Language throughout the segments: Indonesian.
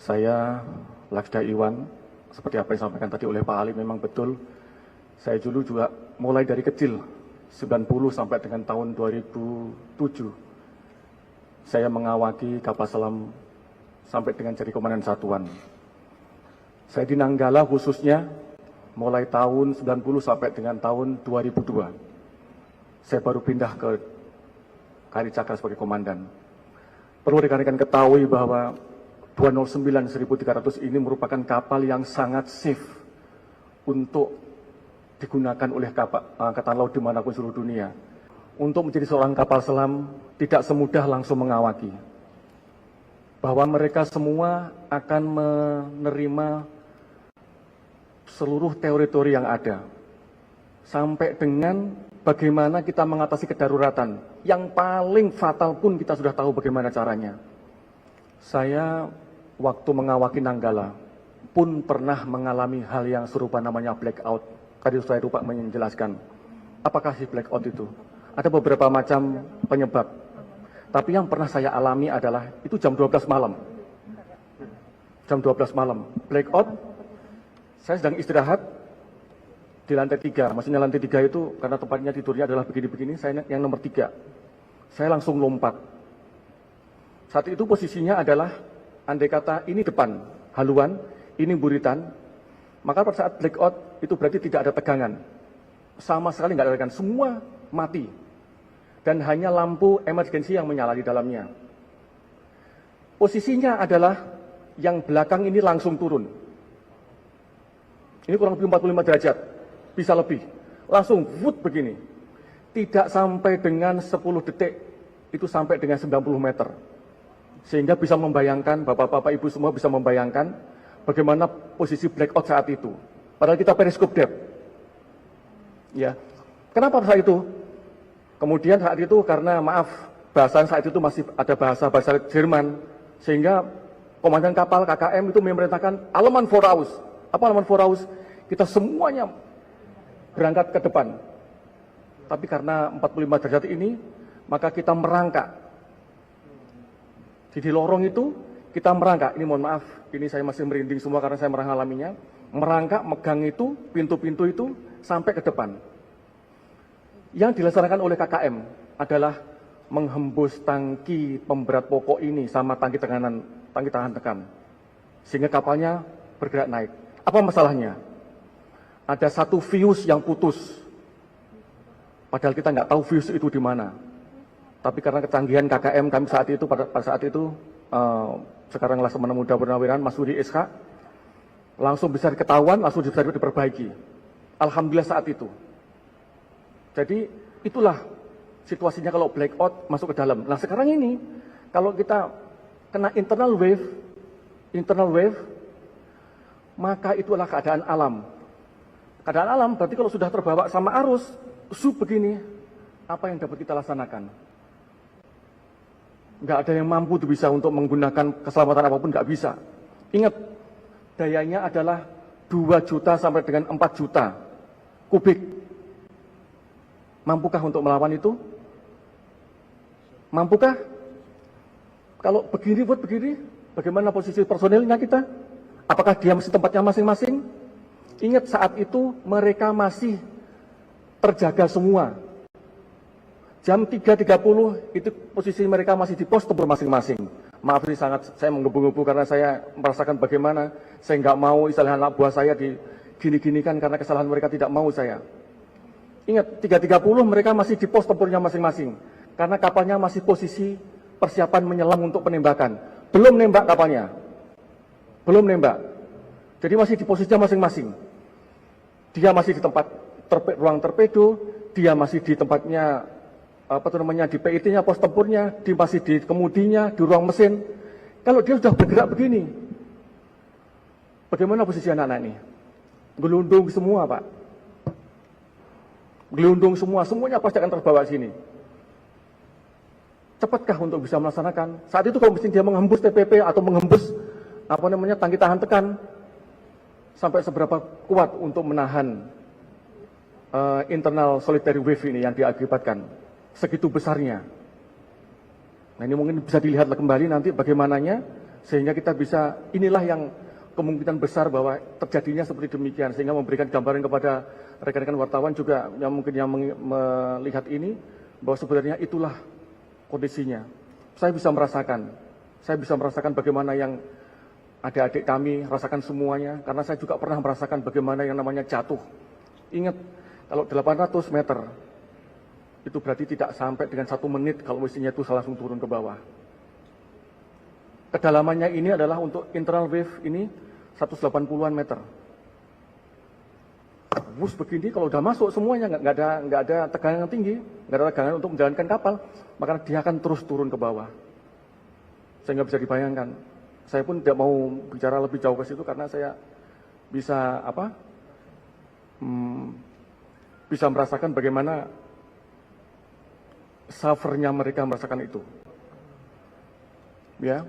Saya Laksda Iwan, seperti apa yang disampaikan tadi oleh Pak Ali, memang betul. Saya dulu juga mulai dari kecil, 90 sampai dengan tahun 2007. Saya mengawaki kapal selam sampai dengan jadi komandan satuan. Saya di Nanggala khususnya mulai tahun 90 sampai dengan tahun 2002. Saya baru pindah ke Kari Cakra sebagai komandan. Perlu rekan-rekan ketahui bahwa 209 1300 ini merupakan kapal yang sangat safe untuk digunakan oleh Angkatan Laut dimanapun seluruh dunia. Untuk menjadi seorang kapal selam tidak semudah langsung mengawaki. Bahwa mereka semua akan menerima seluruh teori-teori yang ada. Sampai dengan bagaimana kita mengatasi kedaruratan. Yang paling fatal pun kita sudah tahu bagaimana caranya. Saya waktu mengawaki Nanggala pun pernah mengalami hal yang serupa, namanya blackout. Tadi saya lupa menjelaskan. Apakah si blackout itu? Ada beberapa macam penyebab. Tapi yang pernah saya alami adalah itu jam 12 malam. Jam 12 malam. Blackout, saya sedang istirahat di lantai 3. Maksudnya lantai 3 itu karena tempatnya tidurnya adalah begini-begini, saya yang nomor 3. Saya langsung lompat. Saat itu posisinya adalah, andai kata ini depan, haluan, ini buritan, maka pada saat blackout itu berarti tidak ada tegangan. Sama sekali nggak ada tegangan, semua mati. Dan hanya lampu emergency yang menyala di dalamnya. Posisinya adalah yang belakang ini langsung turun. Ini kurang lebih 45 derajat, bisa lebih. Langsung wood begini. Tidak sampai dengan 10 detik, itu sampai dengan 90 meter. Sehingga bisa membayangkan, bapak-bapak ibu semua bisa membayangkan bagaimana posisi blackout saat itu. Padahal kita periskop depth. Ya. Kenapa saat itu? Kemudian saat itu karena maaf, bahasan saat itu masih ada bahasa Jerman, sehingga komandan kapal KKM itu memerintahkan Aleman Voraus. Apa Aleman Voraus? Kita semuanya berangkat ke depan. Tapi karena 45 derajat ini, maka kita merangkak. Di lorong itu kita merangkak. Ini mohon maaf, ini saya masih merinding semua karena saya mengalaminya. Merangkak, megang itu, pintu-pintu itu sampai ke depan. Yang dilaksanakan oleh KKM adalah menghembus tangki pemberat pokok ini sama tangki tahan tekan. Sehingga kapalnya bergerak naik. Apa masalahnya? Ada satu fuse yang putus. Padahal kita nggak tahu fuse itu di mana. Tapi karena kecanggihan KKM kami saat itu, pada saat itu, sekarang Laksamana Muda Purnawirawan, Mas Sudi SK, langsung bisa diketahuan, langsung bisa diperbaiki. Alhamdulillah saat itu. Jadi itulah situasinya kalau blackout masuk ke dalam. Nah sekarang ini, kalau kita kena internal wave, maka itulah keadaan alam. Keadaan alam berarti kalau sudah terbawa sama arus, begini, apa yang dapat kita laksanakan? Nggak ada yang mampu tuh bisa untuk menggunakan keselamatan apapun, nggak bisa. Ingat, dayanya adalah 2 juta sampai dengan 4 juta kubik. Mampukah untuk melawan itu? Mampukah? Kalau begini, bagaimana posisi personilnya kita? Apakah dia masih tempatnya masing-masing? Ingat saat itu mereka masih terjaga semua. Jam 3.30 itu posisi mereka masih di pos tempur masing-masing. Maaf ini sangat saya menggebu-gebu karena saya merasakan bagaimana saya nggak mau istilahnya anak buah saya digini-ginikan karena kesalahan mereka tidak mau saya. Ingat 3.30 mereka masih di pos tempurnya masing-masing karena kapalnya masih posisi persiapan menyelam untuk penembakan. Belum nembak kapalnya. Belum nembak. Jadi masih di posisinya masing-masing. Dia masih di tempat ruang torpedo, dia masih di tempatnya di PIT-nya, pos tempurnya, dia masih di kemudinya, di ruang mesin. Kalau dia sudah bergerak begini, bagaimana posisi anak-anak ini? Gelundung semua, Pak. Gelundung semua, semuanya pasti akan terbawa sini. Cepatkah untuk bisa melaksanakan? Saat itu kalau mesti dia menghembus TPP atau menghembus tangki tahan tekan, sampai seberapa kuat untuk menahan internal solitary wave ini yang diakibatkan segitu besarnya. Nah ini mungkin bisa dilihat kembali nanti bagaimananya Sehingga kita bisa, inilah yang kemungkinan besar bahwa terjadinya seperti demikian, sehingga memberikan gambaran kepada rekan-rekan wartawan juga yang mungkin yang melihat ini, bahwa sebenarnya itulah kondisinya. Saya bisa merasakan bagaimana yang adik-adik kami rasakan semuanya, karena saya juga pernah merasakan bagaimana yang namanya jatuh. Ingat, kalau 800 meter, itu berarti tidak sampai dengan 1 menit kalau mestinya itu langsung turun ke bawah. Kedalamannya ini adalah untuk internal wave ini 180-an meter. Bus begini kalau udah masuk semuanya nggak ada tegangan yang tinggi, nggak ada tegangan untuk menjalankan kapal, maka dia akan terus turun ke bawah. Sehingga bisa dibayangkan. Saya pun tidak mau bicara lebih jauh ke situ karena saya bisa bisa merasakan bagaimana suffernya mereka merasakan itu. Ya,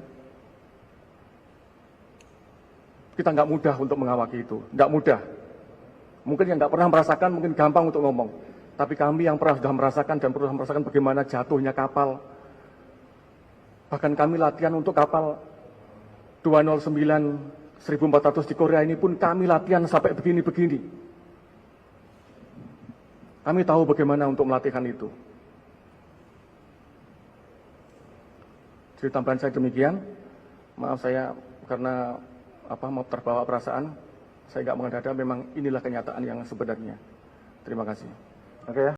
kita nggak mudah untuk mengawaki itu, nggak mudah. Mungkin yang nggak pernah merasakan mungkin gampang untuk ngomong, tapi kami yang pernah sudah merasakan dan pernah merasakan bagaimana jatuhnya kapal. Bahkan kami latihan untuk kapal 209 1400 di Korea ini pun kami latihan sampai begini-begini. Kami tahu bagaimana untuk melatihkan itu. Jadi tambahan saya demikian. Maaf saya karena mau terbawa perasaan. Saya nggak mengada-ada, memang inilah kenyataan yang sebenarnya. Terima kasih. Oke ya.